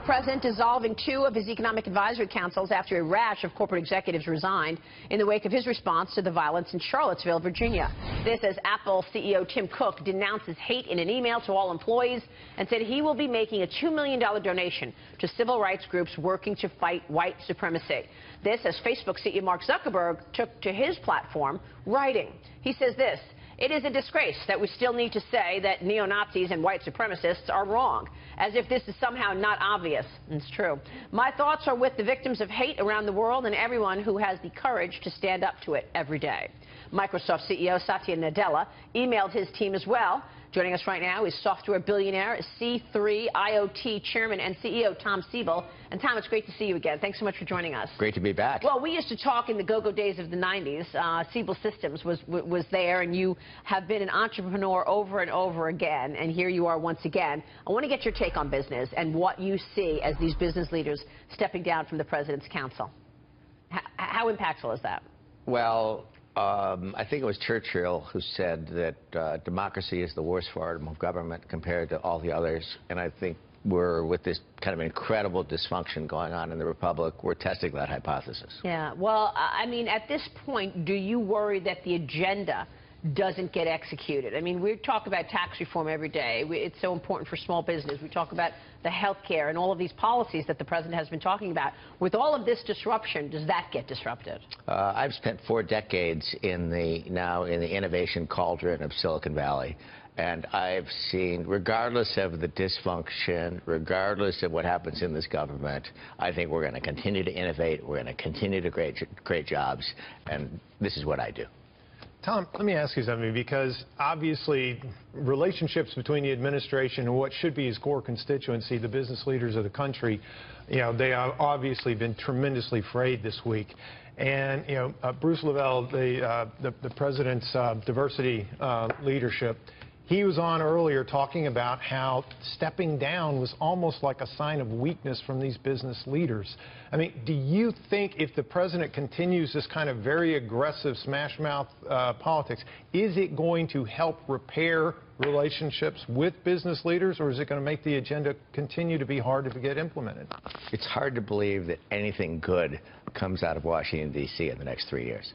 The president dissolving 2 of his economic advisory councils after a rash of corporate executives resigned in the wake of his response to the violence in Charlottesville, Virginia. This as Apple CEO Tim Cook denounces hate in an email to all employees and said he will be making a $2 million donation to civil rights groups working to fight white supremacy. This as Facebook CEO Mark Zuckerberg took to his platform, writing. He says this: "It is a disgrace that we still need to say that neo-Nazis and white supremacists are wrong, as if this is somehow not obvious." It's true. "My thoughts are with the victims of hate around the world and everyone who has the courage to stand up to it every day." Microsoft CEO Satya Nadella emailed his team as well. Joining us right now is software billionaire, C3 IoT chairman and CEO Tom Siebel. And Tom, it's great to see you again. Thanks so much for joining us. Great to be back. Well, we used to talk in the go-go days of the 90s. Siebel Systems was there, and you have been an entrepreneur over and over again, and here you are once again. I want to get your take on business and what you see as these business leaders stepping down from the President's Council. How impactful is that? Well, I think it was Churchill who said that democracy is the worst form of government compared to all the others, and I think we're, with this kind of incredible dysfunction going on in the Republic, we're testing that hypothesis. Yeah, well, I mean, at this point, do you worry that the agenda doesn't get executed? I mean, we talk about tax reform every day. It's so important for small business. We talk about the health care and all of these policies that the president has been talking about. With all of this disruption, does that get disrupted? I've spent 4 decades in the innovation cauldron of Silicon Valley. And I've seen, regardless of the dysfunction, regardless of what happens in this government, I think we're going to continue to innovate, we're going to continue to create jobs, and this is what I do. Tom, let me ask you something, because obviously relationships between the administration and what should be his core constituency, the business leaders of the country, they have obviously been tremendously frayed this week. And, Bruce Lavelle, the president's diversity leadership, he was on earlier talking about how stepping down was almost like a sign of weakness from these business leaders. I mean, do you think if the president continues this kind of very aggressive smash-mouth politics, is it going to help repair relationships with business leaders, or is it going to make the agenda continue to be hard to get implemented? It's hard to believe that anything good comes out of Washington, D.C. in the next 3 years.